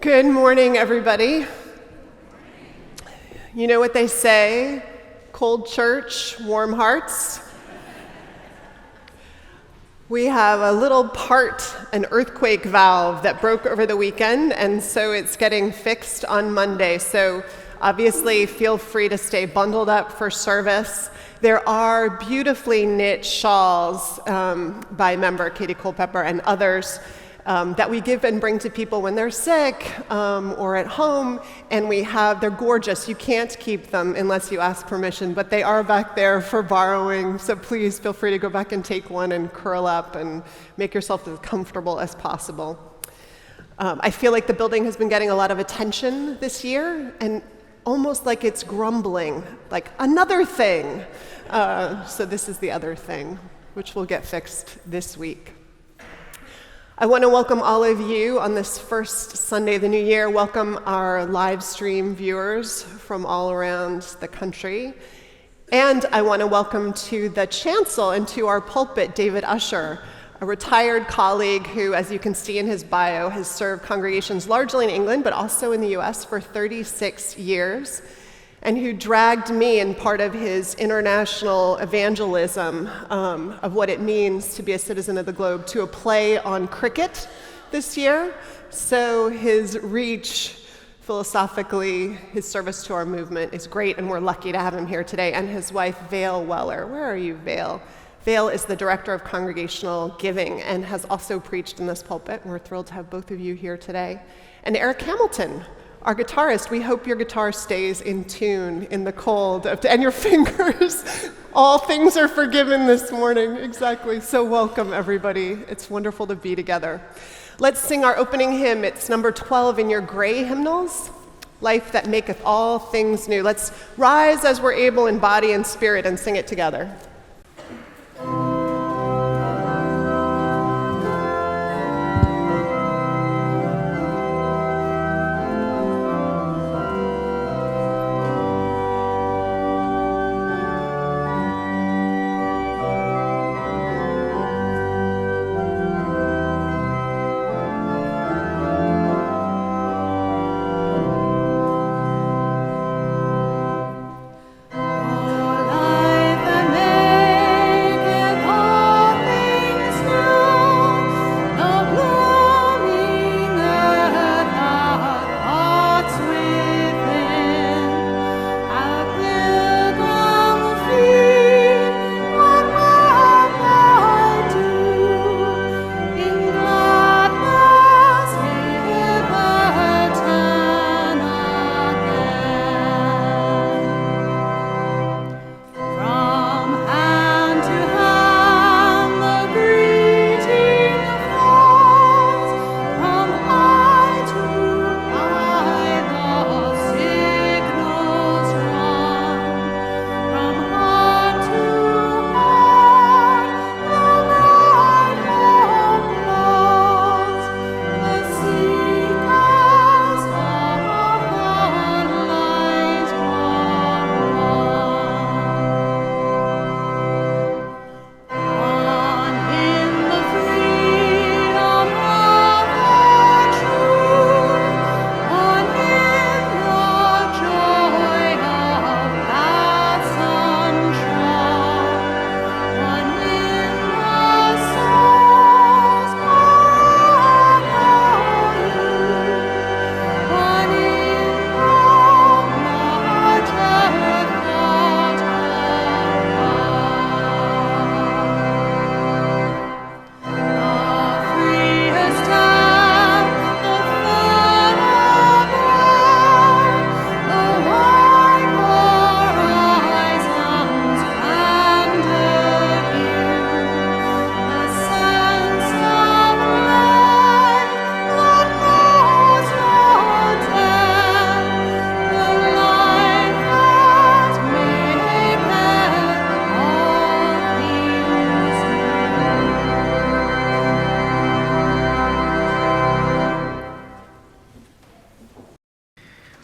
Good morning, everybody. You know what they say, cold church, warm hearts? We have a little part, an earthquake valve that broke over the weekend, and so it's getting fixed on Monday. So obviously, feel free to stay bundled up for service. There are beautifully knit shawls by member Katie Culpepper and others that we give and bring to people when they're sick or at home, and they're gorgeous. You can't keep them unless you ask permission, but they are back there for borrowing, so please feel free to go back and take one and curl up and make yourself as comfortable as possible. I feel like the building has been getting a lot of attention this year, and almost like it's grumbling, like another thing. So this is the other thing, which will get fixed this week. I want to welcome all of you on this first Sunday of the new year. Welcome our live stream viewers from all around the country. And I want to welcome to the chancel and to our pulpit, David Usher, a retired colleague who, as you can see in his bio, has served congregations largely in England, but also in the US for 36 years, and who dragged me in part of his international evangelism of what it means to be a citizen of the globe to a play on cricket this year. So his reach, philosophically, his service to our movement is great, and we're lucky to have him here today. And his wife, Vale Weller. Where are you, Vale? Vale is the director of congregational giving and has also preached in this pulpit. We're thrilled to have both of you here today. And Eric Hamilton, our guitarist. We hope your guitar stays in tune in the cold, and your fingers. All things are forgiven this morning. Exactly. So welcome, everybody. It's wonderful to be together. Let's sing our opening hymn. It's number 12 in your gray hymnals, Life That Maketh All Things New. Let's rise as we're able in body and spirit and sing it together.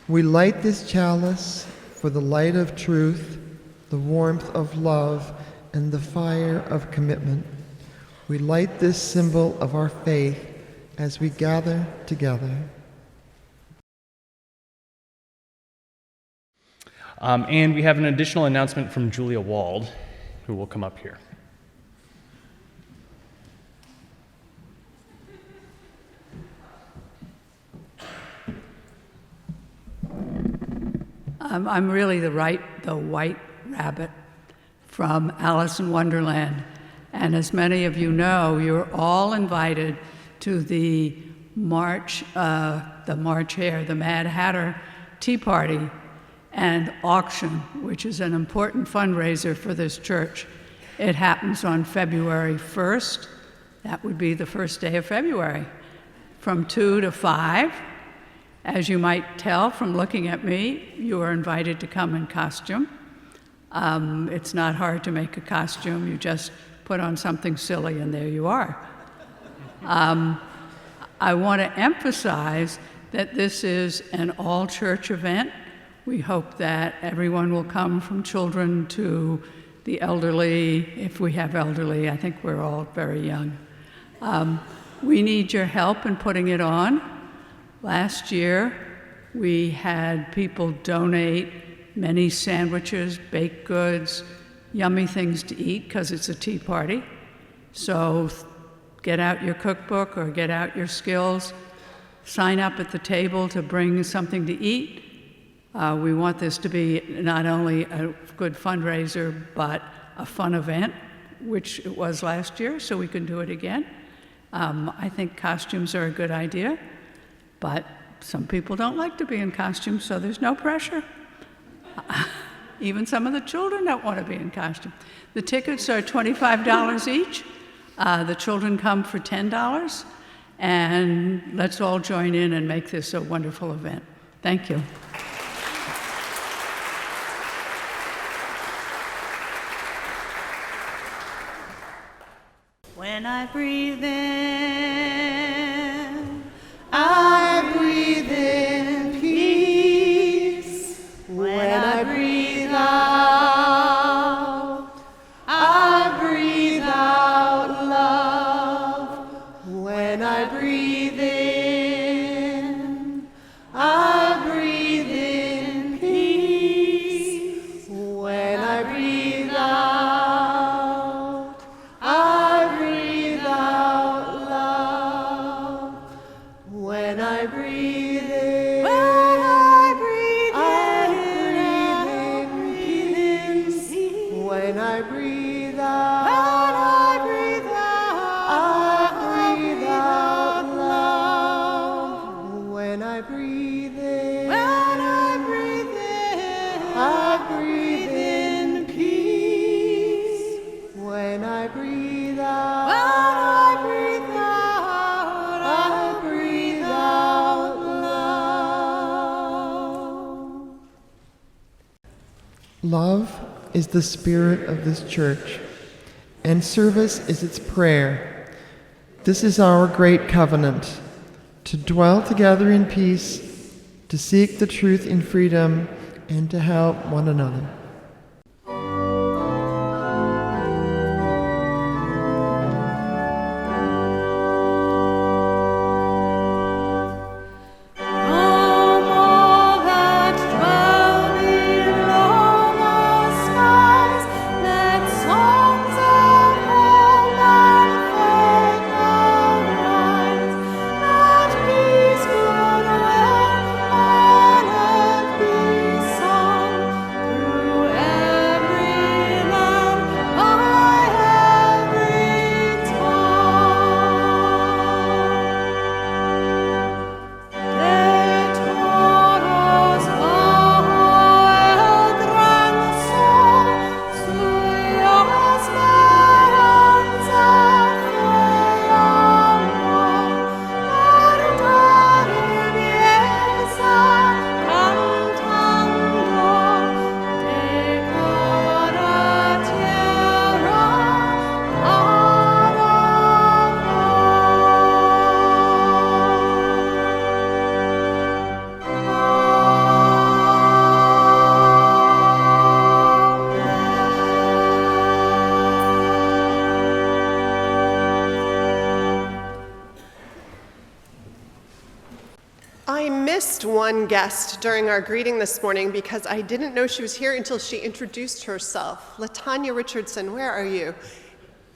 We light this chalice for the light of truth, the warmth of love, and the fire of commitment. We light this symbol of our faith as we gather together. And we have an additional announcement from Julia Wald, who will come up here. I'm really the white rabbit from Alice in Wonderland. And as many of you know, you're all invited to the March Hare, the Mad Hatter Tea Party and auction, which is an important fundraiser for this church. It happens on February 1st. That would be the first day of February, from 2 to 5. As you might tell from looking at me, you are invited to come in costume. It's not hard to make a costume. You just put on something silly and there you are. I want to emphasize that this is an all-church event. We hope that everyone will come, from children to the elderly, if we have elderly. I think we're all very young. We need your help in putting it on. Last year, we had people donate many sandwiches, baked goods, yummy things to eat, because it's a tea party. So get out your cookbook or get out your skills. Sign up at the table to bring something to eat. We want this to be not only a good fundraiser, but a fun event, which it was last year, so we can do it again. I think costumes are a good idea, but some people don't like to be in costume, so there's no pressure. Even some of the children don't want to be in costume. The tickets are $25 each. The children come for $10, and let's all join in and make this a wonderful event. Thank you. When I breathe in, I breathe in peace. When I breathe out, I breathe out love. When I breathe in, I breathe in peace. When I breathe out, I breathe out love. When I breathe in, I breathe in peace. When I breathe out, I breathe out love. When I breathe in, I breathe in peace. When I breathe out, I breathe out love. Love is the spirit of this church, and service is its prayer. This is our great covenant, to dwell together in peace, to seek the truth in freedom, and to help one another. From all that dwell below the skies, let songs of hope and faith arise. Let peace, goodwill on earth be sung through I missed one guest during our greeting this morning because I didn't know she was here until she introduced herself. LaTanya Richardson, where are you?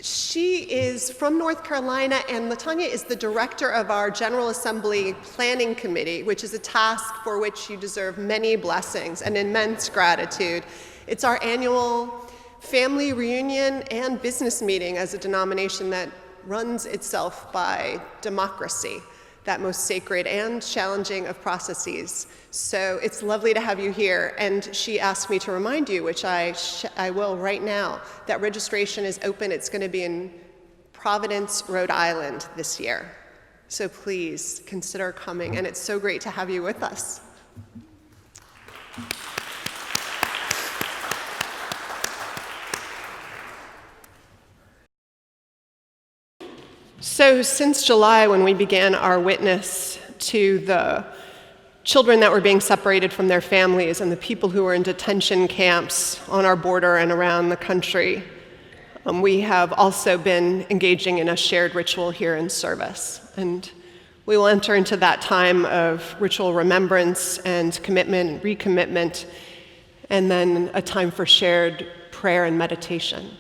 She is from North Carolina, and LaTanya is the director of our General Assembly Planning Committee, which is a task for which you deserve many blessings and immense gratitude. It's our annual family reunion and business meeting as a denomination that runs itself by democracy, that most sacred and challenging of processes. So it's lovely to have you here. And she asked me to remind you, which I will right now, that registration is open. It's going to be in Providence, Rhode Island this year. So please consider coming. And it's so great to have you with us. So since July, when we began our witness to the children that were being separated from their families and the people who were in detention camps on our border and around the country, we have also been engaging in a shared ritual here in service. And we will enter into that time of ritual remembrance and commitment and recommitment, and then a time for shared prayer and meditation.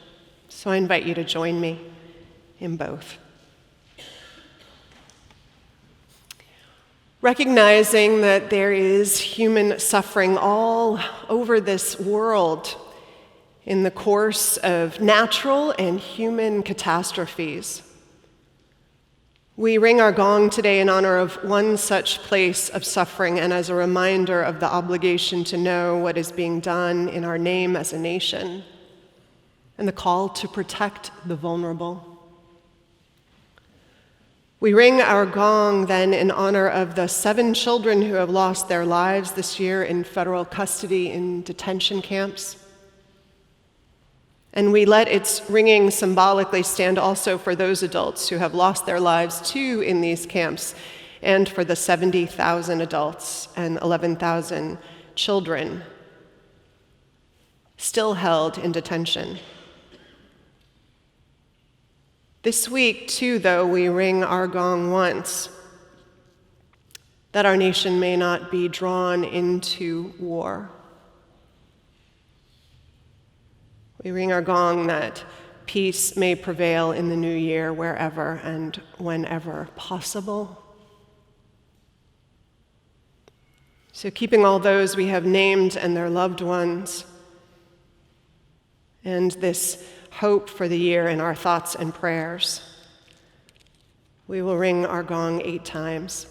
So I invite you to join me in both. Recognizing that there is human suffering all over this world in the course of natural and human catastrophes, we ring our gong today in honor of one such place of suffering and as a reminder of the obligation to know what is being done in our name as a nation and the call to protect the vulnerable. We ring our gong then in honor of the 7 children who have lost their lives this year in federal custody in detention camps. And we let its ringing symbolically stand also for those adults who have lost their lives too in these camps, and for the 70,000 adults and 11,000 children still held in detention. This week, too, though, we ring our gong once, that our nation may not be drawn into war. We ring our gong that peace may prevail in the new year wherever and whenever possible. So keeping all those we have named and their loved ones, and this hope for the year in our thoughts and prayers, we will ring our gong 8 times.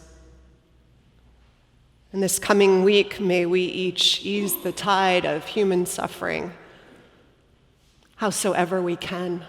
And this coming week, may we each ease the tide of human suffering, howsoever we can.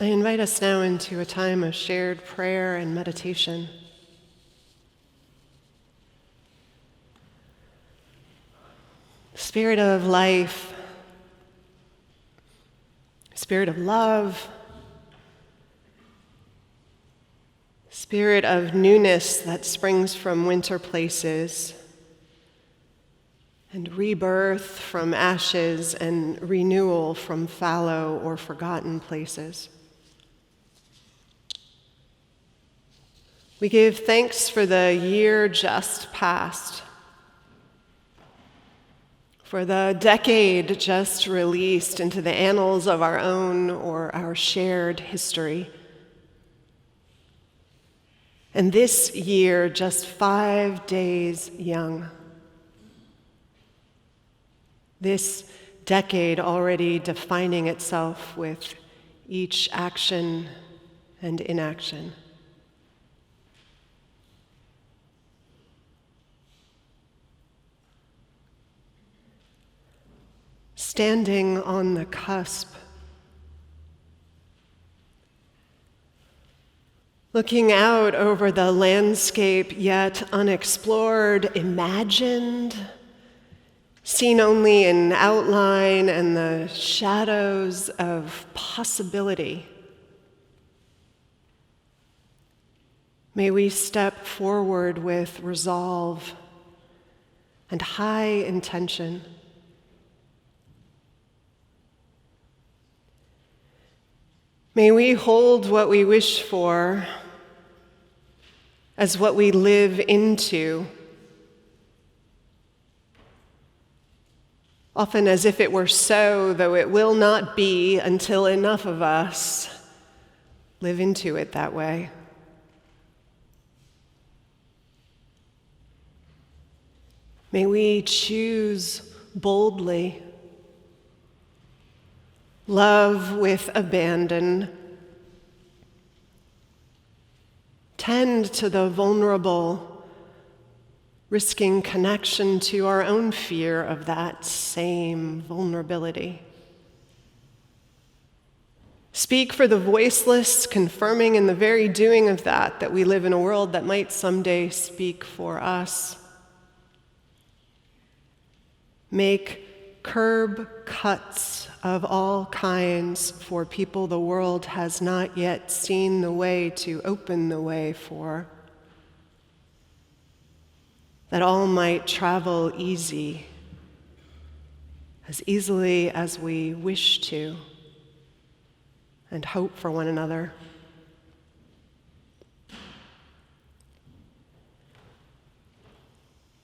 I invite us now into a time of shared prayer and meditation. Spirit of life, Spirit of love, Spirit of newness that springs from winter places, and rebirth from ashes and renewal from fallow or forgotten places. We give thanks for the year just past, for the decade just released into the annals of our own or our shared history. And this year just 5 days young. This decade already defining itself with each action and inaction. Standing on the cusp, looking out over the landscape yet unexplored, imagined, seen only in outline and the shadows of possibility. May we step forward with resolve and high intention. May we hold what we wish for as what we live into, often as if it were so, though it will not be until enough of us live into it that way. May we choose boldly, love with abandon, tend to the vulnerable, risking connection to our own fear of that same vulnerability. Speak for the voiceless, confirming in the very doing of that we live in a world that might someday speak for us. Make curb cuts of all kinds for people the world has not yet seen the way to open the way for, that all might travel easy, as easily as we wish to, and hope for one another.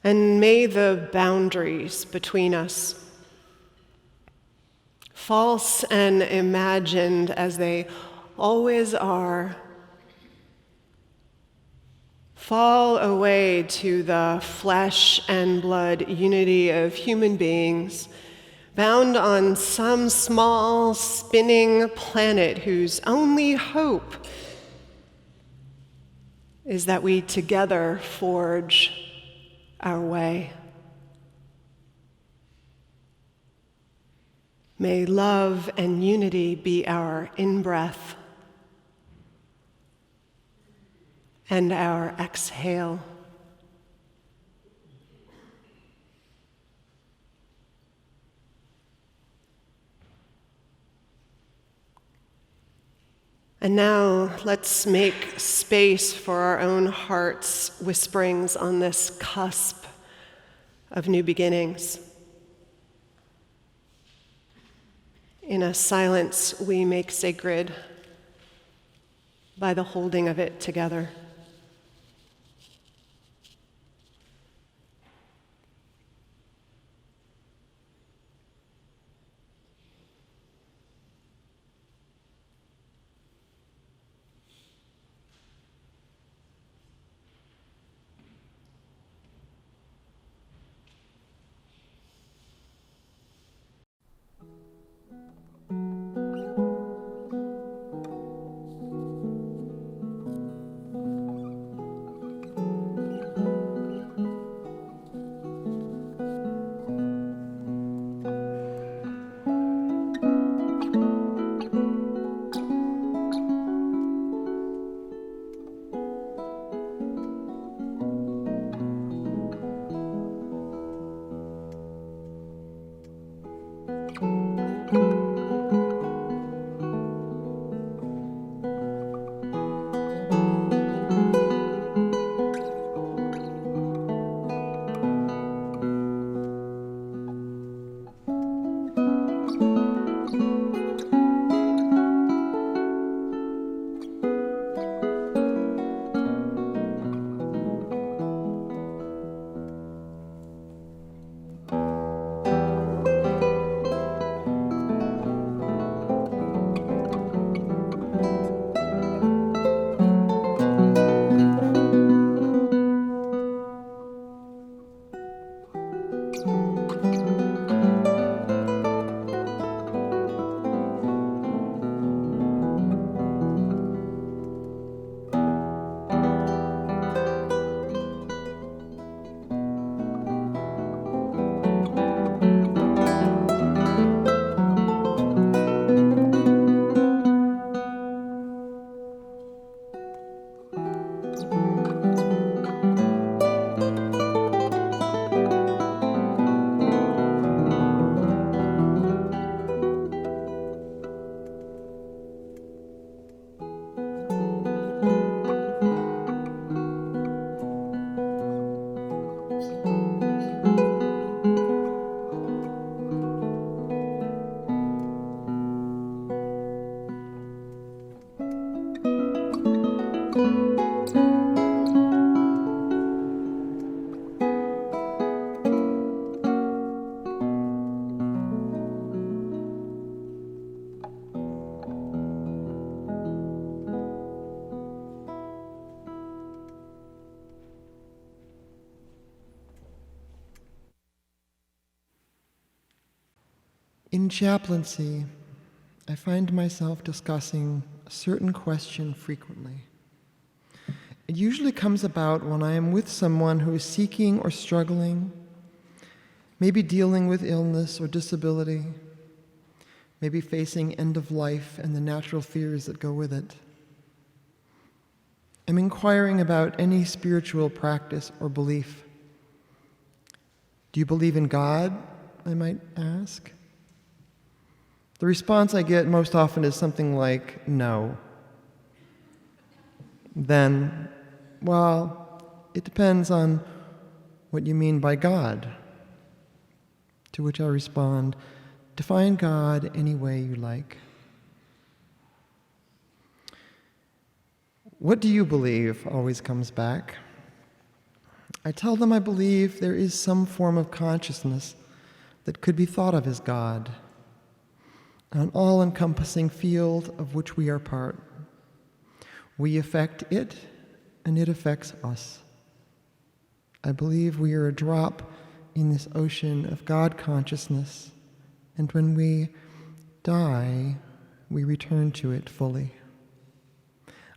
And may the boundaries between us, false and imagined as they always are, fall away to the flesh and blood unity of human beings, bound on some small spinning planet whose only hope is that we together forge our way. May love and unity be our in-breath and our exhale. And now let's make space for our own hearts' whisperings on this cusp of new beginnings. In a silence we make sacred by the holding of it together. In chaplaincy, I find myself discussing a certain question frequently. It usually comes about when I am with someone who is seeking or struggling, maybe dealing with illness or disability, maybe facing end of life and the natural fears that go with it. I'm inquiring about any spiritual practice or belief. Do you believe in God? I might ask. The response I get most often is something like, no. Then, well, it depends on what you mean by God. To which I respond, define God any way you like. What do you believe always comes back. I tell them I believe there is some form of consciousness that could be thought of as God, an all-encompassing field of which we are part. We affect it, and it affects us. I believe we are a drop in this ocean of God consciousness, and when we die, we return to it fully.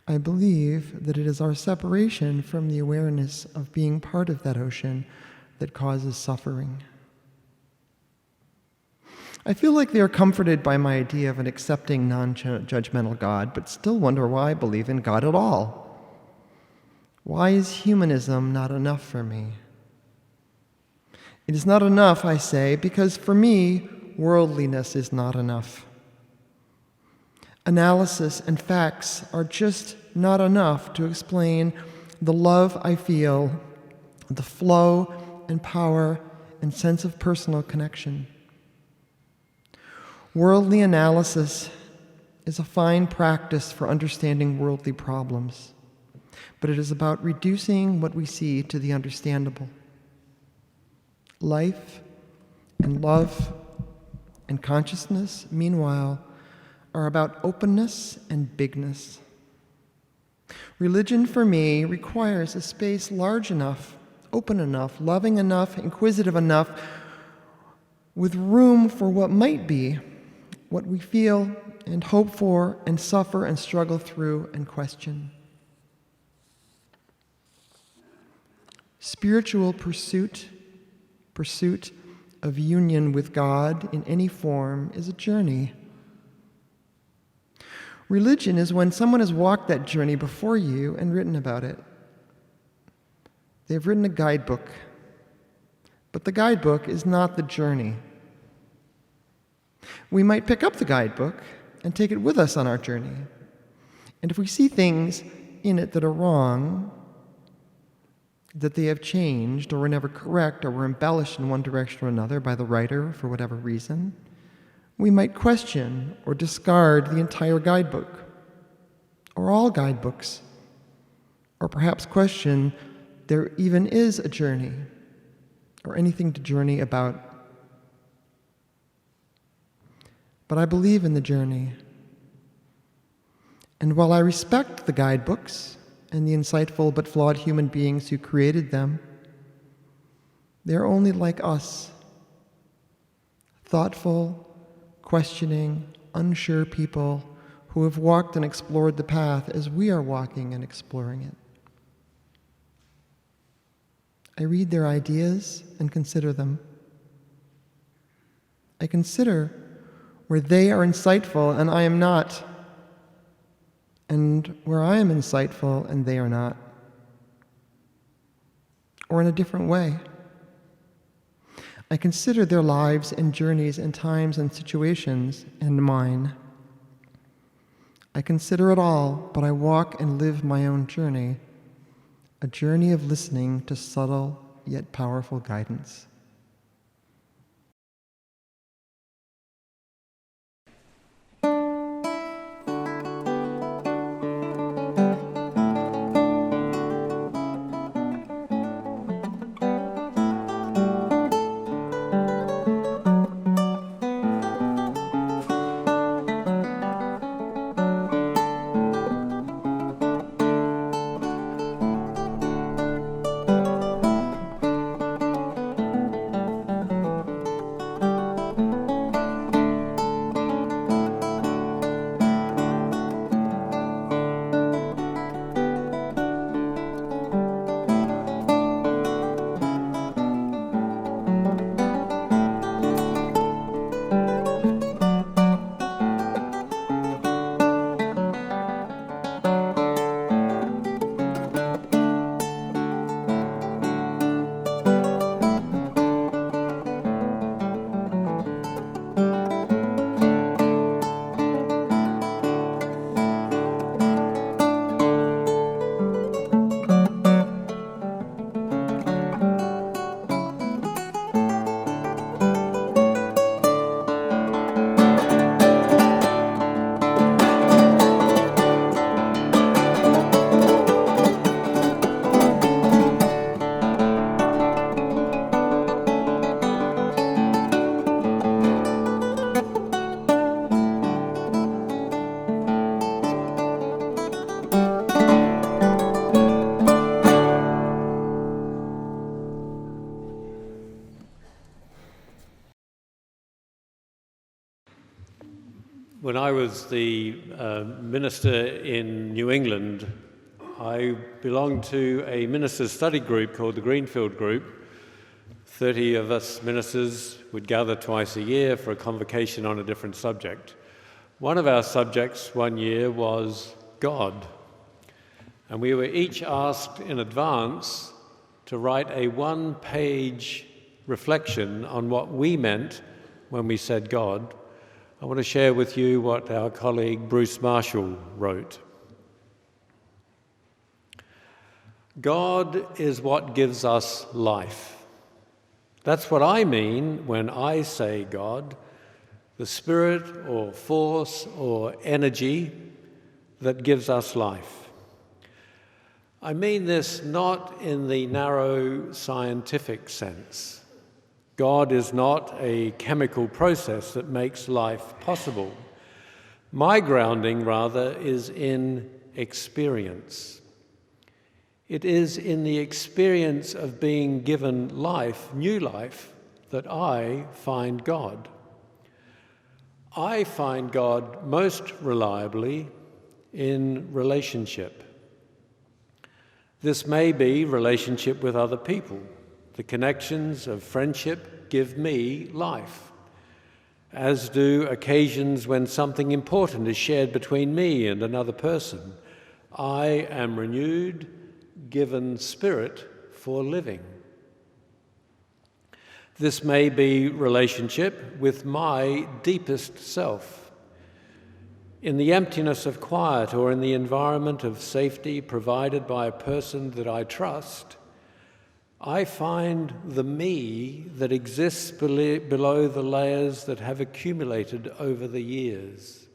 I believe that it is our separation from the awareness of being part of that ocean that causes suffering. I feel like they are comforted by my idea of an accepting, non-judgmental God, but still wonder why I believe in God at all. Why is humanism not enough for me? It is not enough, I say, because for me, worldliness is not enough. Analysis and facts are just not enough to explain the love I feel, the flow and power and sense of personal connection. Worldly analysis is a fine practice for understanding worldly problems, but it is about reducing what we see to the understandable. Life and love and consciousness, meanwhile, are about openness and bigness. Religion, for me, requires a space large enough, open enough, loving enough, inquisitive enough, with room for what might be, what we feel and hope for and suffer and struggle through and question. Spiritual pursuit of union with God in any form is a journey. Religion is when someone has walked that journey before you and written about it. They've written a guidebook, but the guidebook is not the journey. We might pick up the guidebook and take it with us on our journey. And if we see things in it that are wrong, that they have changed or were never correct or were embellished in one direction or another by the writer for whatever reason, we might question or discard the entire guidebook, or all guidebooks, or perhaps question there even is a journey, or anything to journey about. But I believe in the journey. And while I respect the guidebooks and the insightful but flawed human beings who created them, they're only like us, thoughtful, questioning, unsure people who have walked and explored the path as we are walking and exploring it. I read their ideas and consider them. I consider where they are insightful and I am not, and where I am insightful and they are not, or in a different way. I consider their lives and journeys and times and situations and mine. I consider it all, but I walk and live my own journey, a journey of listening to subtle yet powerful guidance. When I was the minister in New England, I belonged to a ministers' study group called the Greenfield Group. 30 of us ministers would gather twice a year for a convocation on a different subject. One of our subjects one year was God, and we were each asked in advance to write a one-page reflection on what we meant when we said God. I want to share with you what our colleague Bruce Marshall wrote. God is what gives us life. That's what I mean when I say God, the spirit or force or energy that gives us life. I mean this not in the narrow scientific sense. God is not a chemical process that makes life possible. My grounding, rather, is in experience. It is in the experience of being given life, new life, that I find God. I find God most reliably in relationship. This may be relationship with other people. The connections of friendship give me life, as do occasions when something important is shared between me and another person. I am renewed, given spirit for living. This may be relationship with my deepest self. In the emptiness of quiet or in the environment of safety provided by a person that I trust, I find the me that exists below the layers that have accumulated over the years.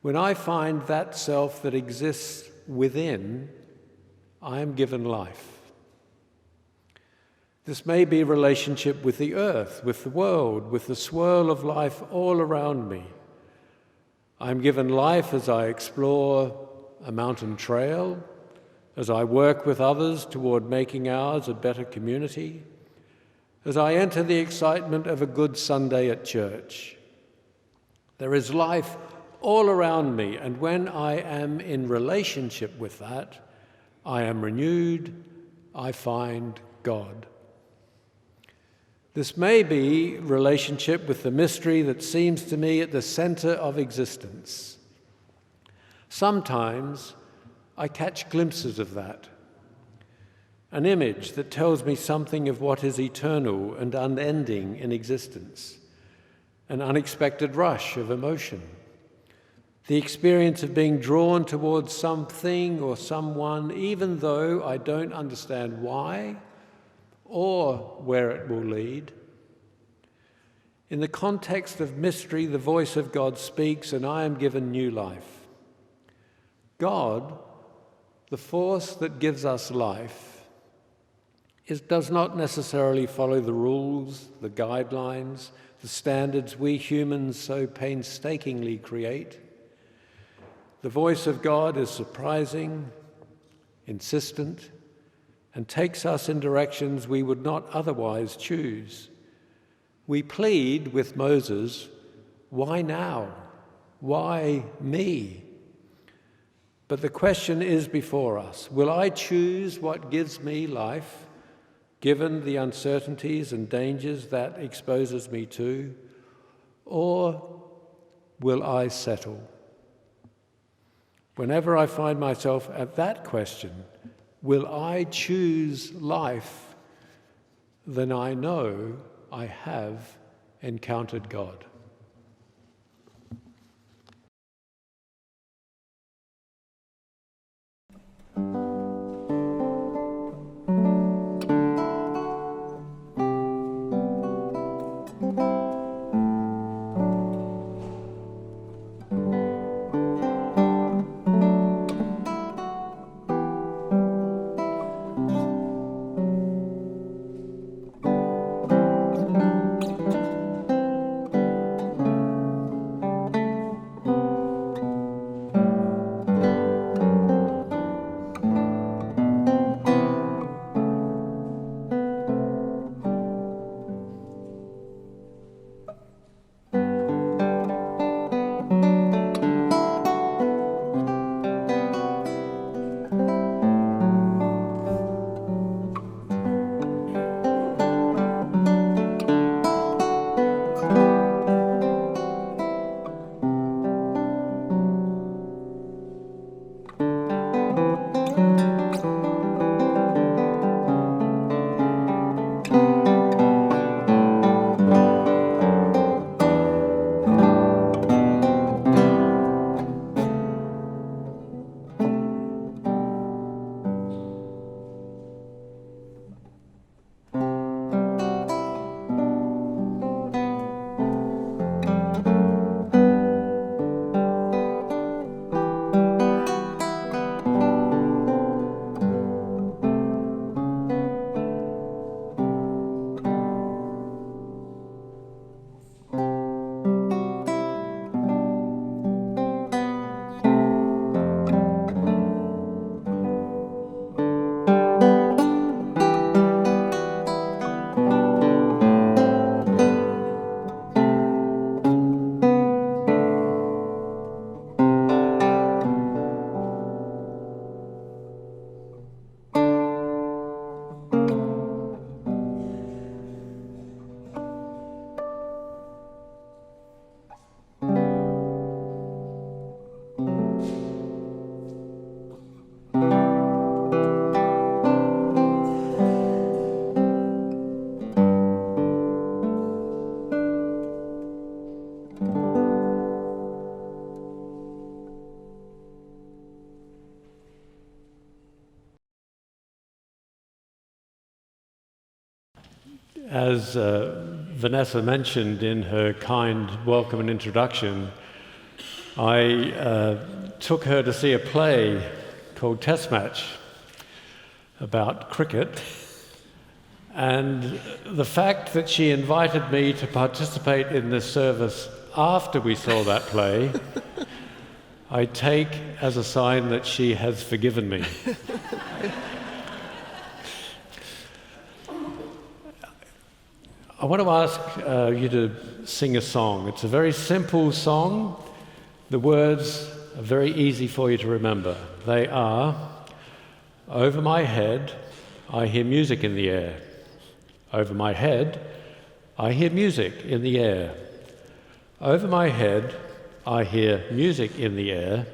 When I find that self that exists within, I am given life. This may be a relationship with the earth, with the world, with the swirl of life all around me. I'm given life as I explore a mountain trail, as I work with others toward making ours a better community, as I enter the excitement of a good Sunday at church. There is life all around me, and when I am in relationship with that, I am renewed, I find God. This may be relationship with the mystery that seems to me at the center of existence. Sometimes I catch glimpses of that, an image that tells me something of what is eternal and unending in existence, an unexpected rush of emotion, the experience of being drawn towards something or someone, even though I don't understand why or where it will lead. In the context of mystery, the voice of God speaks, and I am given new life. God, the force that gives us life, does not necessarily follow the rules, the guidelines, the standards we humans so painstakingly create. The voice of God is surprising, insistent, and takes us in directions we would not otherwise choose. We plead with Moses, "Why now? Why me?" But the question is before us, will I choose what gives me life, given the uncertainties and dangers that exposes me to, or will I settle? Whenever I find myself at that question, will I choose life, then I know I have encountered God. As Vanessa mentioned in her kind welcome and introduction, I took her to see a play called Test Match about cricket, and the fact that she invited me to participate in this service after we saw that play, I take as a sign that she has forgiven me. I want to ask you to sing a song. It's a very simple song. The words are very easy for you to remember. They are, over my head, I hear music in the air. Over my head, I hear music in the air. Over my head, I hear music in the air.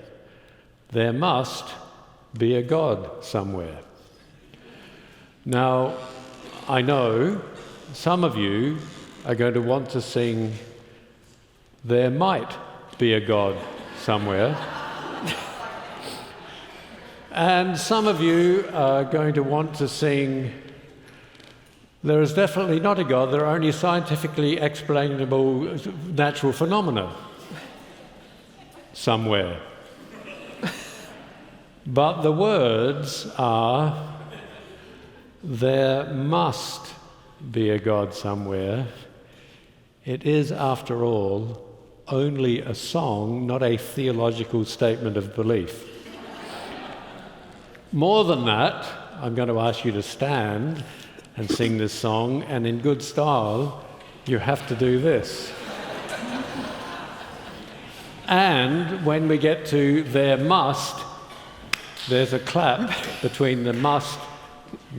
There must be a God somewhere. Now, I know some of you are going to want to sing, there might be a God somewhere. And some of you are going to want to sing, there is definitely not a God, there are only scientifically explainable natural phenomena somewhere. But the words are, there must be a God somewhere. It is, after all, only a song, not a theological statement of belief. More than that, I'm going to ask you to stand and sing this song, and in good style, you have to do this. And when we get to there must, there's a clap between the must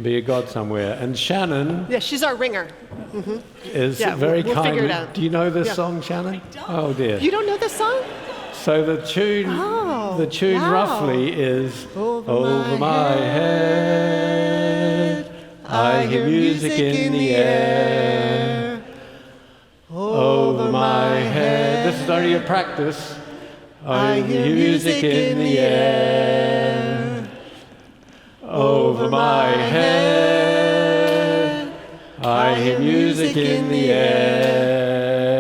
be a God somewhere. And Shanon... Yeah, she's our ringer. is Yeah, very we'll kind. figure it out. Do you know this Yeah. song, Shanon? Oh dear. You don't know this song? So the tune wow. roughly is over my head, I hear music in the air. Over my head. This is only a practice. I hear music in the air. Over my head, I hear music in the air.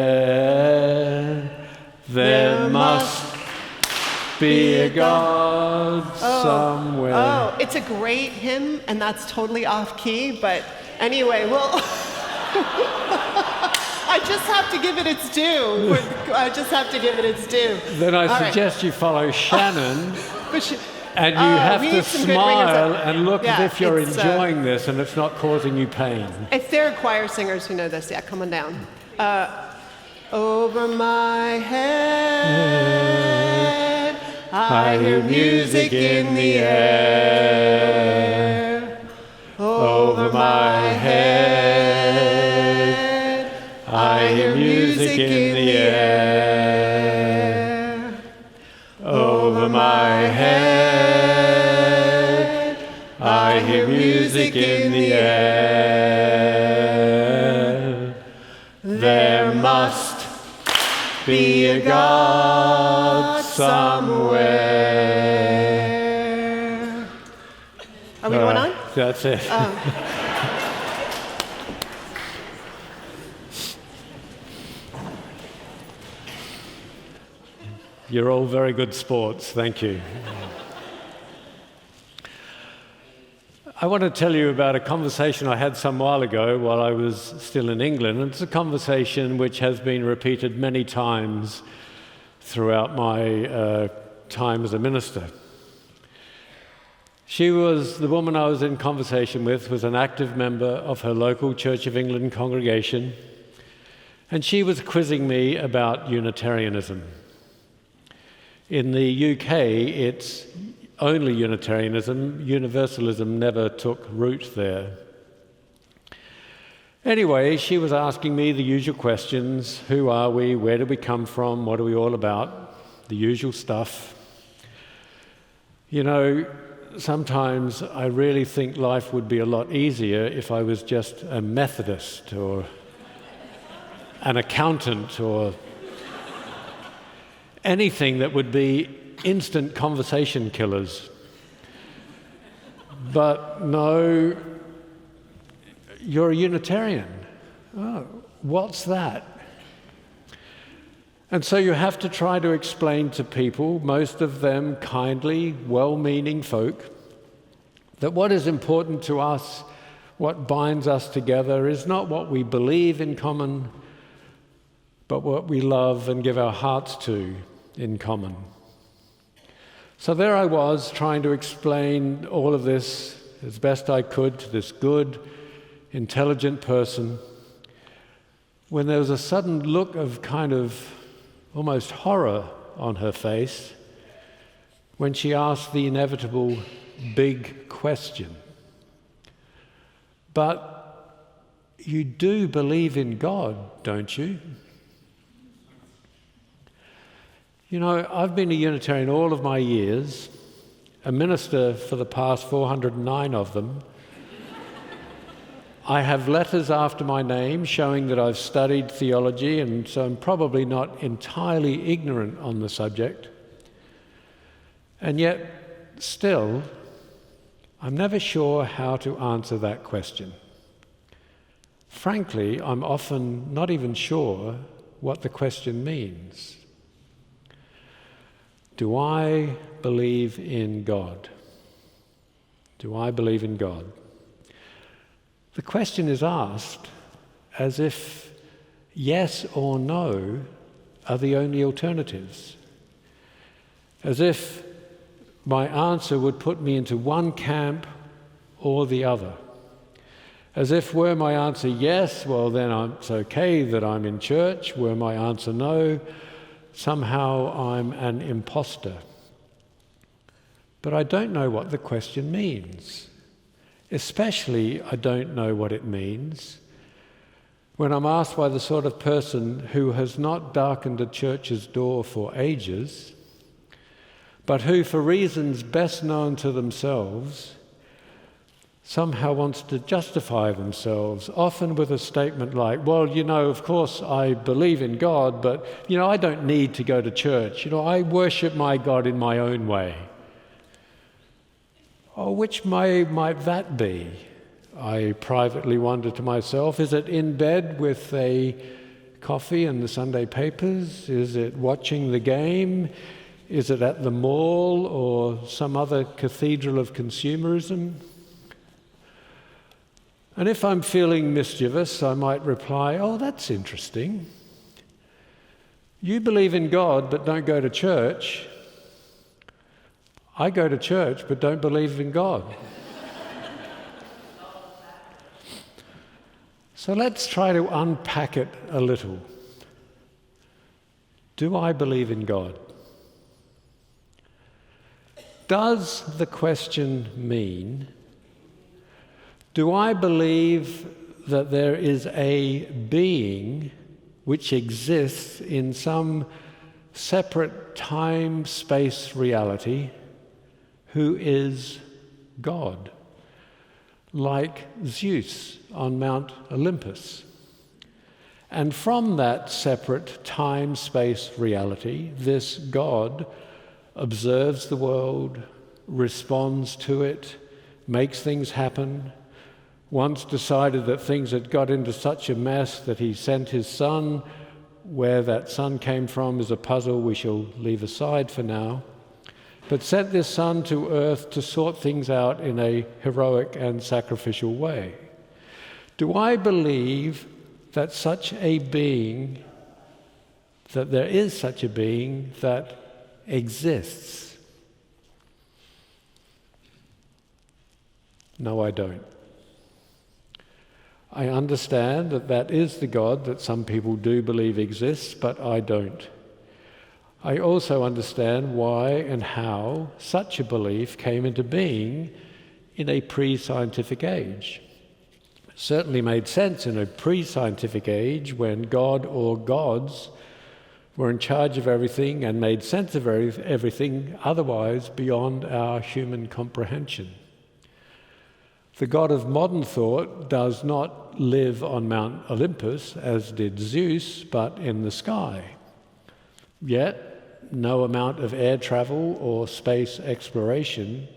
There must be a God somewhere. Oh, it's a great hymn, and that's totally off key, but anyway, well, I just have to give it its due. Then I All right. suggest you follow Shanon, But and you have we to need some good ringers smile up. and look Yeah, as if you're it's, enjoying this and it's not causing you pain. If there are choir singers who know this, yeah, come on down. Over my head, I hear music in the air. Over my head, I hear music in the air. Over my head, I hear music in the air. There must be a God somewhere. Are we going on? That's it. You're all very good sports, thank you. I want to tell you about a conversation I had some while ago while I was still in England. And it's a conversation which has been repeated many times throughout my time as a minister. She was, the woman I was in conversation with was an active member of her local Church of England congregation, and she was quizzing me about Unitarianism. In the UK, it's only Unitarianism. Universalism never took root there. Anyway, she was asking me the usual questions. Who are we? Where do we come from? What are we all about? The usual stuff. You know, sometimes I really think life would be a lot easier if I was just a Methodist or an accountant or anything that would be instant conversation killers. But no, you're a Unitarian. Oh, what's that? And so you have to try to explain to people, most of them kindly, well-meaning folk, that what is important to us, what binds us together, is not what we believe in common, but what we love and give our hearts to in common. So there I was, trying to explain all of this as best I could to this good, intelligent person, when there was a sudden look of kind of almost horror on her face when she asked the inevitable big question. But you do believe in God, don't you? You know, I've been a Unitarian all of my years, a minister for the past 409 of them. I have letters after my name showing that I've studied theology, and so I'm probably not entirely ignorant on the subject. And yet, still, I'm never sure how to answer that question. Frankly, I'm often not even sure what the question means. Do I believe in God? Do I believe in God? The question is asked as if yes or no are the only alternatives. As if my answer would put me into one camp or the other. As if were my answer yes, well then it's okay that I'm in church. Were my answer no, somehow I'm an imposter. But I don't know what the question means. Especially, I don't know what it means when I'm asked by the sort of person who has not darkened a church's door for ages, but who, for reasons best known to themselves, somehow wants to justify themselves, often with a statement like, well, you know, of course I believe in God, but, you know, I don't need to go to church. You know, I worship my God in my own way. Oh, which might that be? I privately wonder to myself. Is it in bed with a coffee and the Sunday papers? Is it watching the game? Is it at the mall or some other cathedral of consumerism? And if I'm feeling mischievous, I might reply, oh, that's interesting. You believe in God but don't go to church. I go to church but don't believe in God. So let's try to unpack it a little. Do I believe in God? Does the question mean, do I believe that there is a being which exists in some separate time-space reality who is God, like Zeus on Mount Olympus? And from that separate time-space reality, this God observes the world, responds to it, makes things happen, once decided that things had got into such a mess that he sent his son. Where that son came from is a puzzle we shall leave aside for now, but sent this son to earth to sort things out in a heroic and sacrificial way. Do I believe that such a being, that there is such a being that exists? No, I don't. I understand that that is the God that some people do believe exists, but I don't. I also understand why and how such a belief came into being in a pre-scientific age. It certainly made sense in a pre-scientific age when God or gods were in charge of everything and made sense of everything otherwise beyond our human comprehension. The God of modern thought does not live on Mount Olympus, as did Zeus, but in the sky. Yet, no amount of air travel or space exploration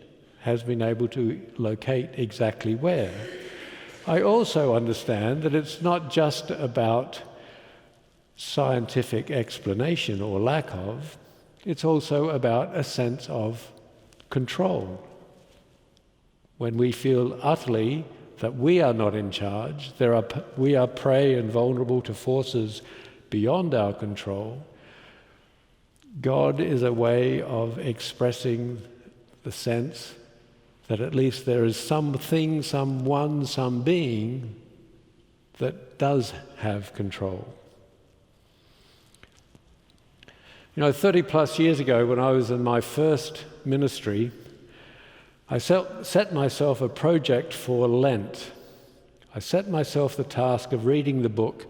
has been able to locate exactly where. I also understand that it's not just about scientific explanation or lack of, it's also about a sense of control. When we feel utterly that we are not in charge, we are prey and vulnerable to forces beyond our control, God is a way of expressing the sense that at least there is something, someone, some being that does have control. 30 plus years ago, when I was in my first ministry, I set myself a project for Lent. I set myself the task of reading the book,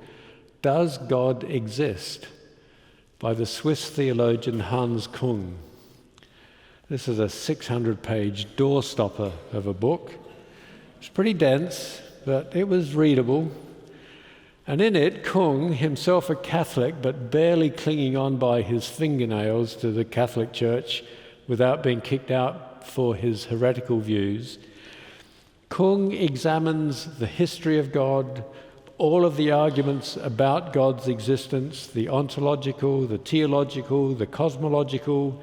Does God Exist? By the Swiss theologian Hans Kung. This is a 600-page doorstopper of a book. It's pretty dense, but it was readable. And in it, Kung, himself a Catholic, but barely clinging on by his fingernails to the Catholic Church without being kicked out for his heretical views, Kung examines the history of God, all of the arguments about God's existence, the ontological, the teleological, the cosmological,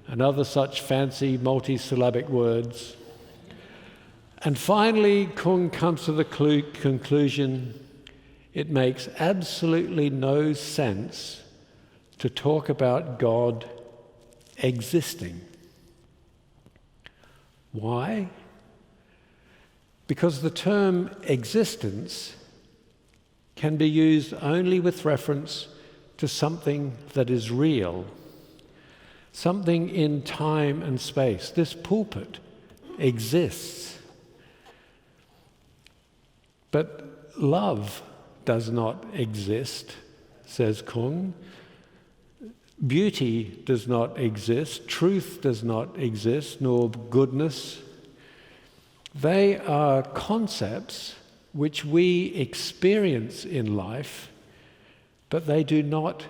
and other such fancy multisyllabic words. And finally, Kung comes to the conclusion it makes absolutely no sense to talk about God existing. Why? Because the term existence can be used only with reference to something that is real, something in time and space. This pulpit exists. But love does not exist, says Kung. Beauty does not exist. Truth does not exist, nor goodness. They are concepts which we experience in life, but they do not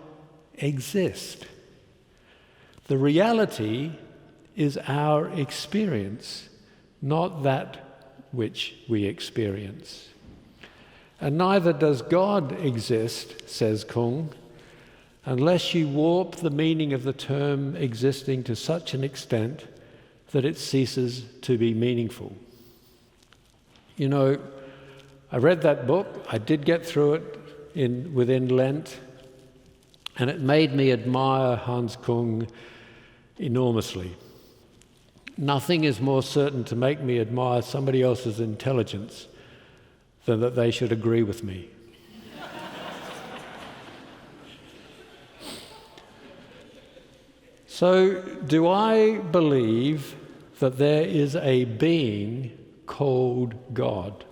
exist. The reality is our experience, not that which we experience. And neither does God exist, says Kung, unless you warp the meaning of the term existing to such an extent that it ceases to be meaningful. I read that book, I did get through it within Lent, and it made me admire Hans Kung enormously. Nothing is more certain to make me admire somebody else's intelligence than that they should agree with me. So, do I believe that there is a being called God?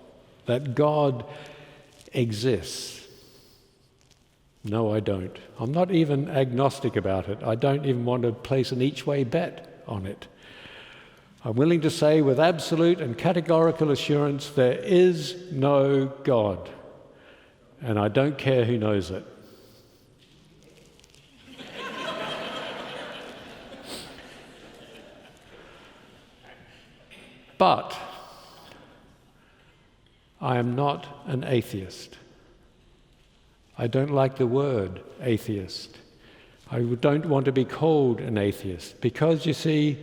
That God exists? No, I don't. I'm not even agnostic about it. I don't even want to place an each-way bet on it. I'm willing to say with absolute and categorical assurance there is no God, and I don't care who knows it. But I am not an atheist. I don't like the word atheist. I don't want to be called an atheist because, you see,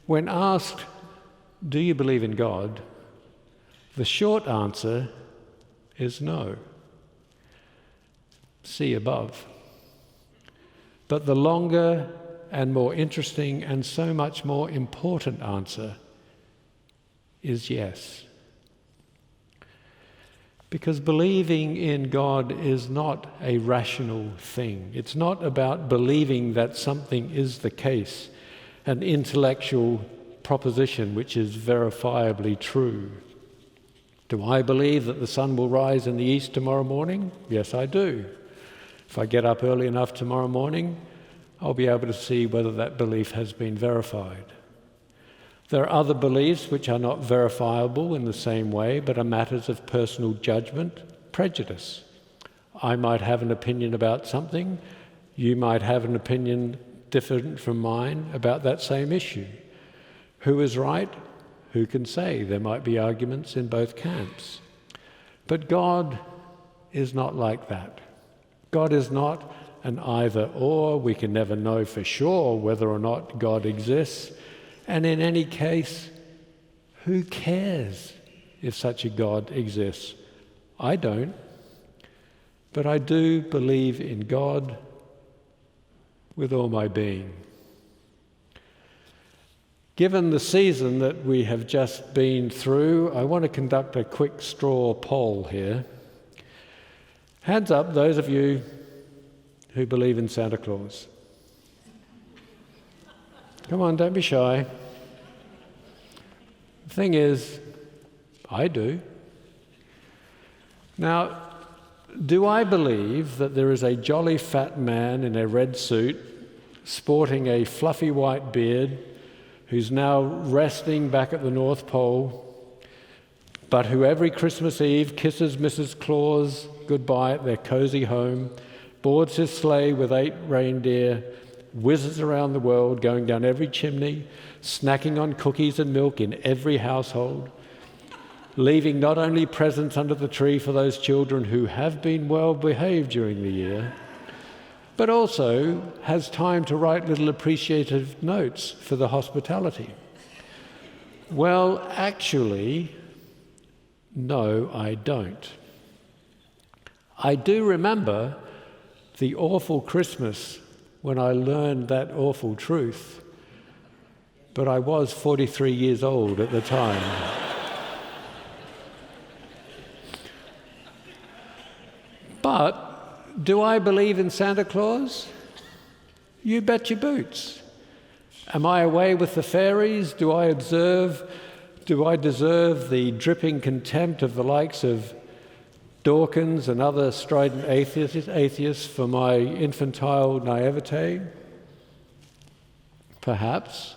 when asked, do you believe in God? The short answer is no. See above. But the longer and more interesting and so much more important answer is yes. Because believing in God is not a rational thing. It's not about believing that something is the case, an intellectual proposition which is verifiably true. Do I believe that the sun will rise in the east tomorrow morning? Yes, I do. If I get up early enough tomorrow morning, I'll be able to see whether that belief has been verified. There are other beliefs which are not verifiable in the same way, but are matters of personal judgment, prejudice. I might have an opinion about something, you might have an opinion different from mine about that same issue. Who is right? Who can say? There might be arguments in both camps. But God is not like that. God is not an either or. We can never know for sure whether or not God exists. And in any case, who cares if such a God exists? I don't. But I do believe in God with all my being. Given the season that we have just been through, I want to conduct a quick straw poll here. Hands up, those of you who believe in Santa Claus. Come on, don't be shy. The thing is, I do. Now, do I believe that there is a jolly fat man in a red suit, sporting a fluffy white beard, who's now resting back at the North Pole, but who every Christmas Eve kisses Mrs. Claus goodbye at their cozy home, boards his sleigh with 8 reindeer, whizzes around the world, going down every chimney, snacking on cookies and milk in every household, leaving not only presents under the tree for those children who have been well behaved during the year, but also has time to write little appreciative notes for the hospitality? Well, actually, no, I don't. I do remember the awful Christmas when I learned that awful truth, but I was 43 years old at the time. But do I believe in Santa Claus? You bet your boots. Am I away with the fairies? Do I deserve the dripping contempt of the likes of Dawkins and other strident atheists for my infantile naivete? Perhaps.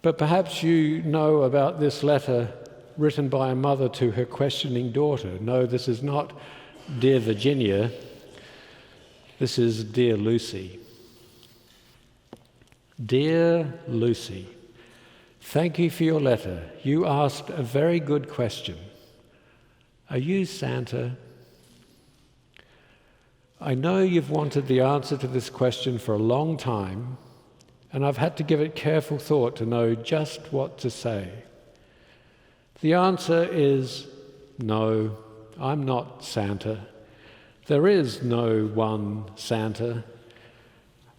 But perhaps you know about this letter written by a mother to her questioning daughter. No, this is not Dear Virginia, this is Dear Lucy. Dear Lucy, thank you for your letter. You asked a very good question. Are you Santa? I know you've wanted the answer to this question for a long time, and I've had to give it careful thought to know just what to say. The answer is no. I'm not Santa. There is no one Santa.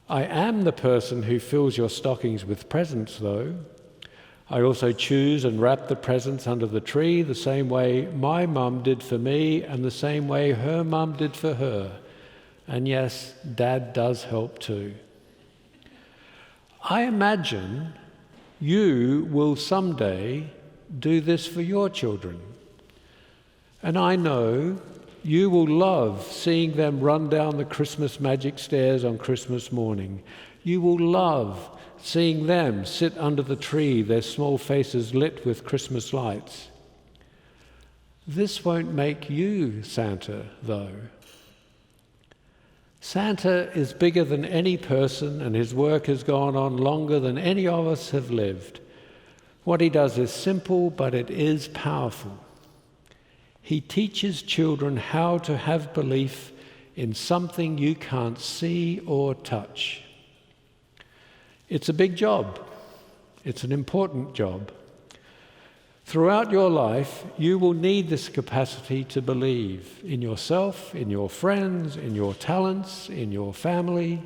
I am the person who fills your stockings with presents, though. I also choose and wrap the presents under the tree the same way my mum did for me and the same way her mum did for her. And yes, Dad does help too. I imagine you will someday do this for your children. And I know you will love seeing them run down the Christmas magic stairs on Christmas morning. You will love seeing them sit under the tree, their small faces lit with Christmas lights. This won't make you Santa, though. Santa is bigger than any person, and his work has gone on longer than any of us have lived. What he does is simple, but it is powerful. He teaches children how to have belief in something you can't see or touch. It's a big job. It's an important job. Throughout your life, you will need this capacity to believe in yourself, in your friends, in your talents, in your family.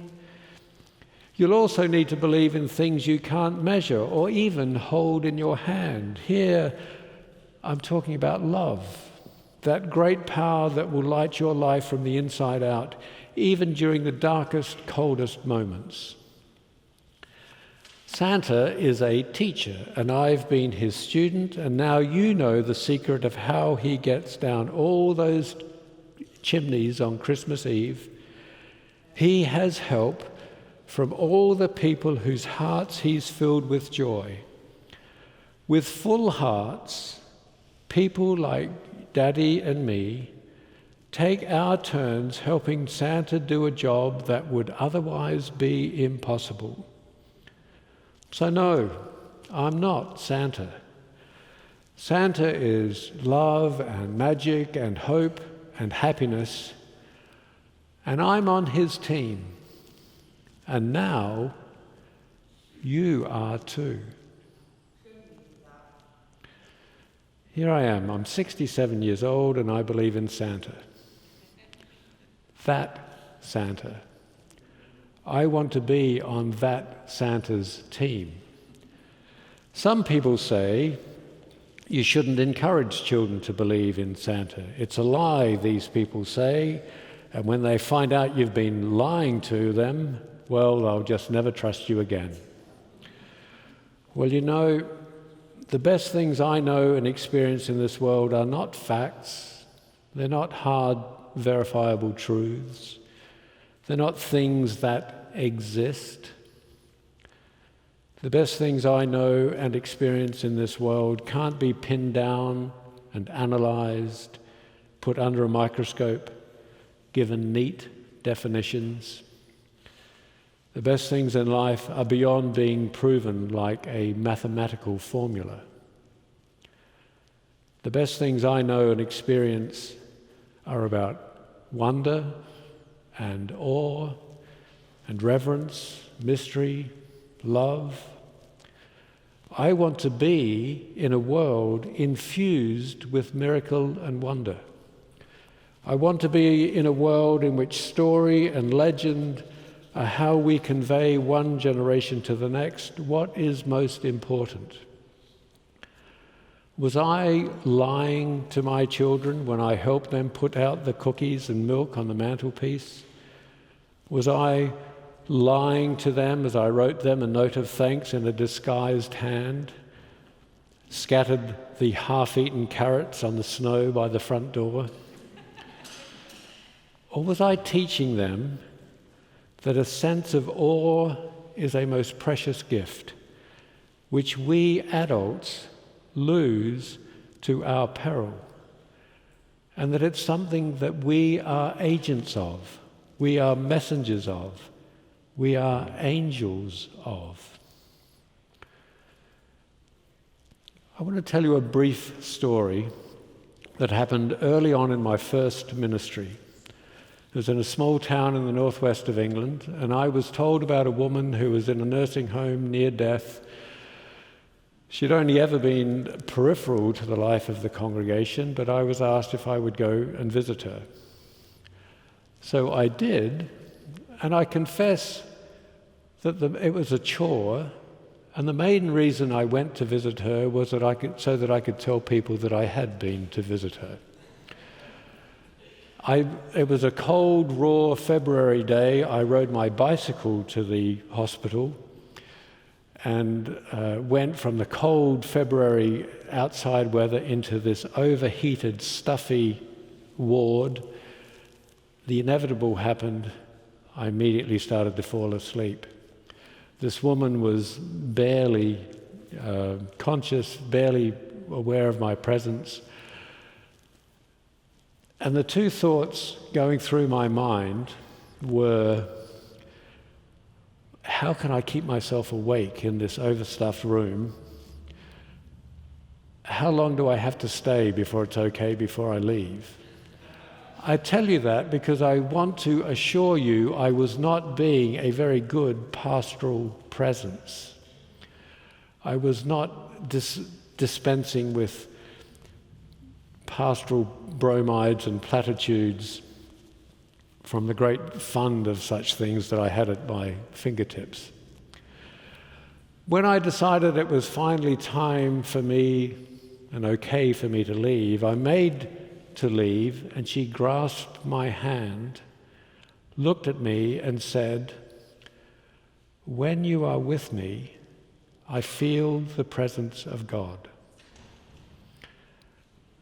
You'll also need to believe in things you can't measure or even hold in your hand. Here, I'm talking about love. That great power that will light your life from the inside out, even during the darkest, coldest moments. Santa is a teacher, and I've been his student, and now you know the secret of how he gets down all those chimneys on Christmas Eve. He has help from all the people whose hearts he's filled with joy. With full hearts, people like Daddy and me take our turns helping Santa do a job that would otherwise be impossible. So no, I'm not Santa. Santa is love and magic and hope and happiness, and I'm on his team. And now you are too. Here I am, I'm 67 years old and I believe in Santa. That Santa. I want to be on that Santa's team. Some people say you shouldn't encourage children to believe in Santa. It's a lie, these people say, and when they find out you've been lying to them, well, they'll just never trust you again. Well, you know, the best things I know and experience in this world are not facts. They're not hard, verifiable truths. They're not things that exist. The best things I know and experience in this world can't be pinned down and analyzed, put under a microscope, given neat definitions. The best things in life are beyond being proven like a mathematical formula. The best things I know and experience are about wonder and awe and reverence, mystery, love. I want to be in a world infused with miracle and wonder. I want to be in a world in which story and legend are how we convey one generation to the next what is most important. Was I lying to my children when I helped them put out the cookies and milk on the mantelpiece? Was I lying to them as I wrote them a note of thanks in a disguised hand, scattered the half-eaten carrots on the snow by the front door? Or was I teaching them that a sense of awe is a most precious gift, which we adults lose to our peril, and that it's something that we are agents of, we are messengers of, we are angels of? I want to tell you a brief story that happened early on in my first ministry. It was in a small town in the northwest of England, and I was told about a woman who was in a nursing home near death. She'd only ever been peripheral to the life of the congregation, but I was asked if I would go and visit her. So I did, and I confess that it was a chore, and the main reason I went to visit her was so that I could tell people that I had been to visit her. It was a cold, raw February day. I rode my bicycle to the hospital and went from the cold February outside weather into this overheated, stuffy ward. The inevitable happened. I immediately started to fall asleep. This woman was barely conscious, barely aware of my presence. And the two thoughts going through my mind were, how can I keep myself awake in this overstuffed room? How long do I have to stay before it's okay, before I leave? I tell you that because I want to assure you I was not being a very good pastoral presence. I was not dispensing with pastoral bromides and platitudes from the great fund of such things that I had at my fingertips. When I decided it was finally time for me and okay for me to leave, I made to leave, and she grasped my hand, looked at me and said, "When you are with me, I feel the presence of God."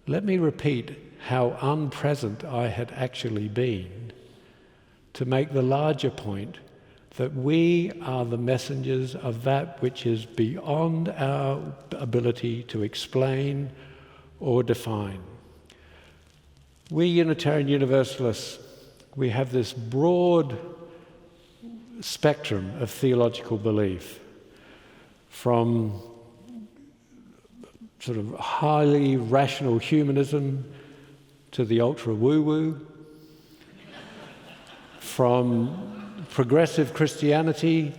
Let me repeat how unpresent I had actually been to make the larger point that we are the messengers of that which is beyond our ability to explain or define. We Unitarian Universalists, we have this broad spectrum of theological belief, from sort of highly rational humanism to the ultra woo-woo, from progressive Christianity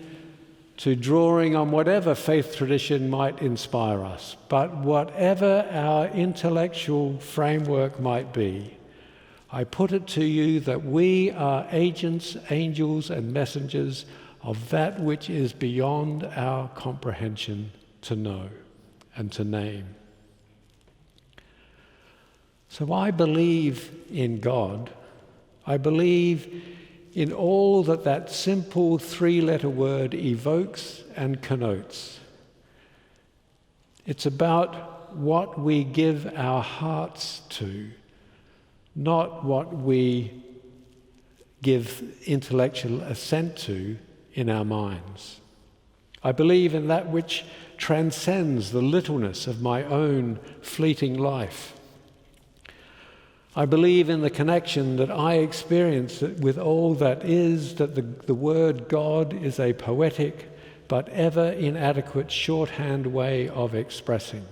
to drawing on whatever faith tradition might inspire us. But whatever our intellectual framework might be, I put it to you that we are agents, angels, and messengers of that which is beyond our comprehension to know and to name. So I believe in God. I believe in all that that simple three-letter word evokes and connotes. It's about what we give our hearts to, not what we give intellectual assent to in our minds. I believe in that which transcends the littleness of my own fleeting life. I believe in the connection that I experience with all that is, that the word God is a poetic but ever inadequate shorthand way of expressing.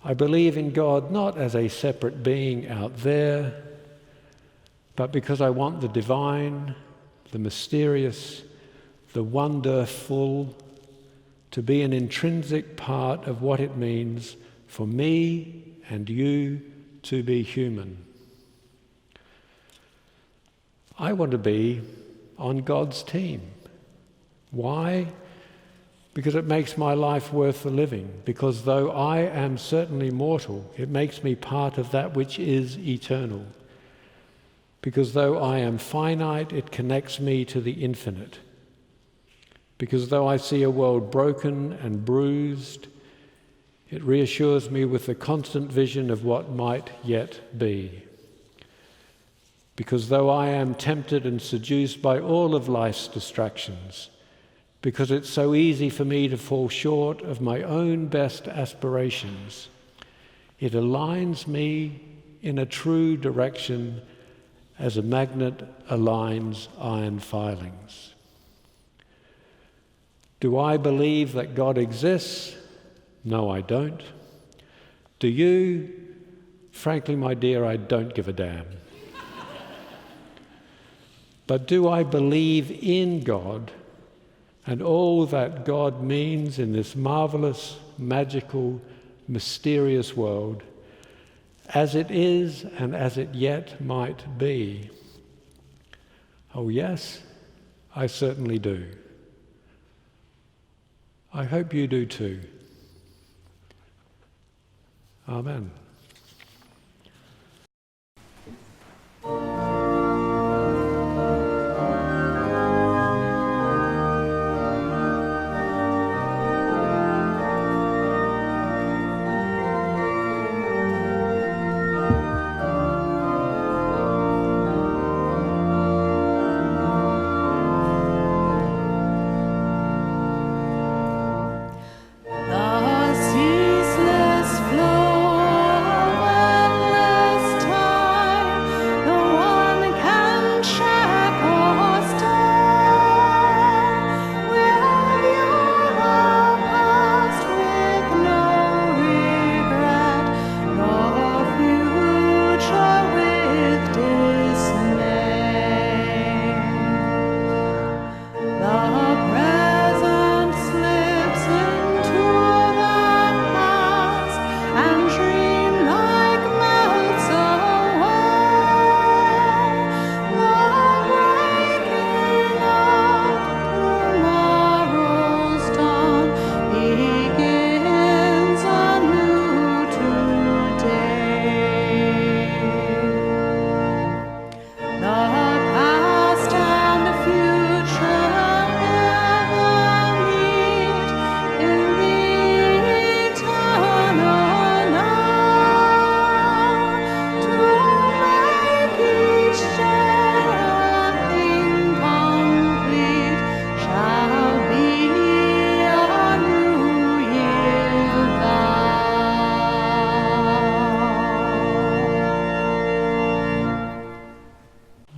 I believe in God not as a separate being out there, but because I want the divine, the mysterious, the wonderful to be an intrinsic part of what it means for me and you to be human. I want to be on God's team. Why? Because it makes my life worth the living. Because though I am certainly mortal, it makes me part of that which is eternal. Because though I am finite, it connects me to the infinite. Because though I see a world broken and bruised, it reassures me with the constant vision of what might yet be. Because though I am tempted and seduced by all of life's distractions, because it's so easy for me to fall short of my own best aspirations, it aligns me in a true direction as a magnet aligns iron filings. Do I believe that God exists? No, I don't. Do you? Frankly, my dear, I don't give a damn. But do I believe in God and all that God means in this marvelous, magical, mysterious world, as it is and as it yet might be? Oh yes, I certainly do. I hope you do too. Amen.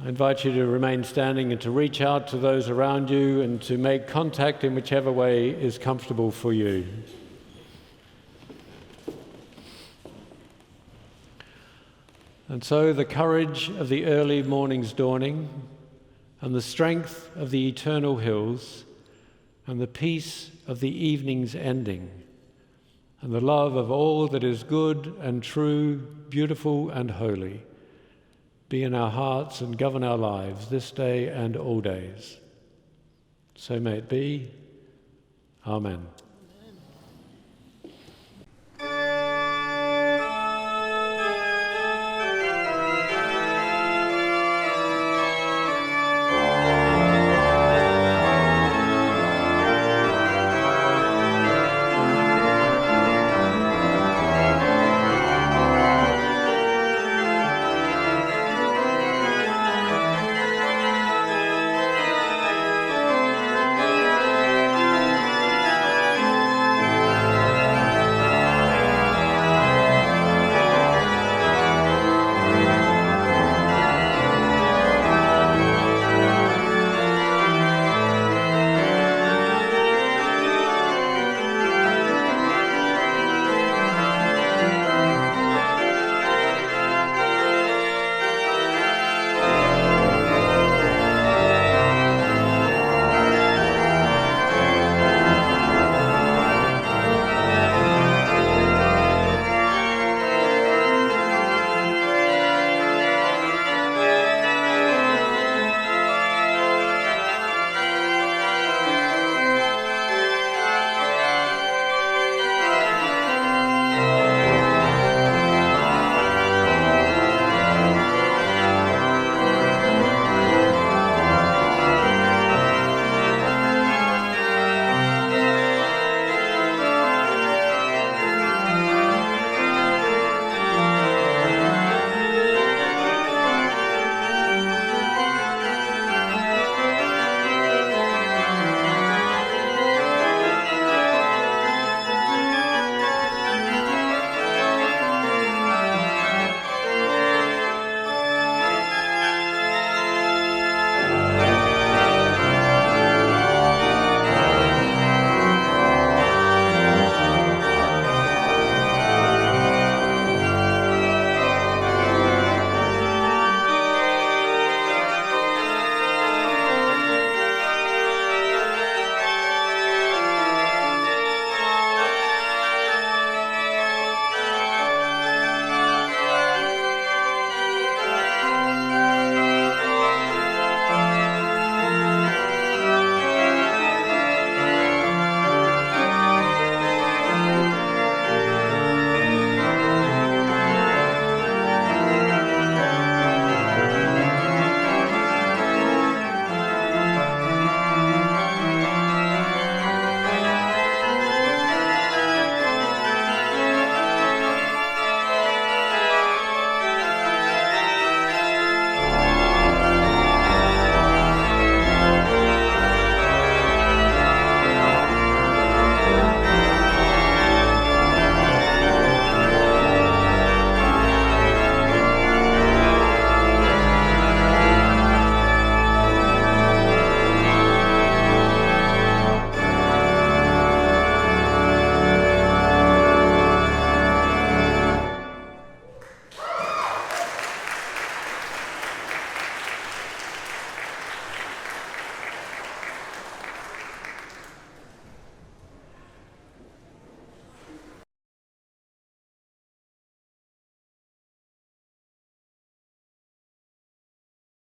I invite you to remain standing and to reach out to those around you and to make contact in whichever way is comfortable for you. And so the courage of the early morning's dawning, and the strength of the eternal hills, and the peace of the evening's ending, and the love of all that is good and true, beautiful and holy, be in our hearts and govern our lives this day and all days. So may it be. Amen.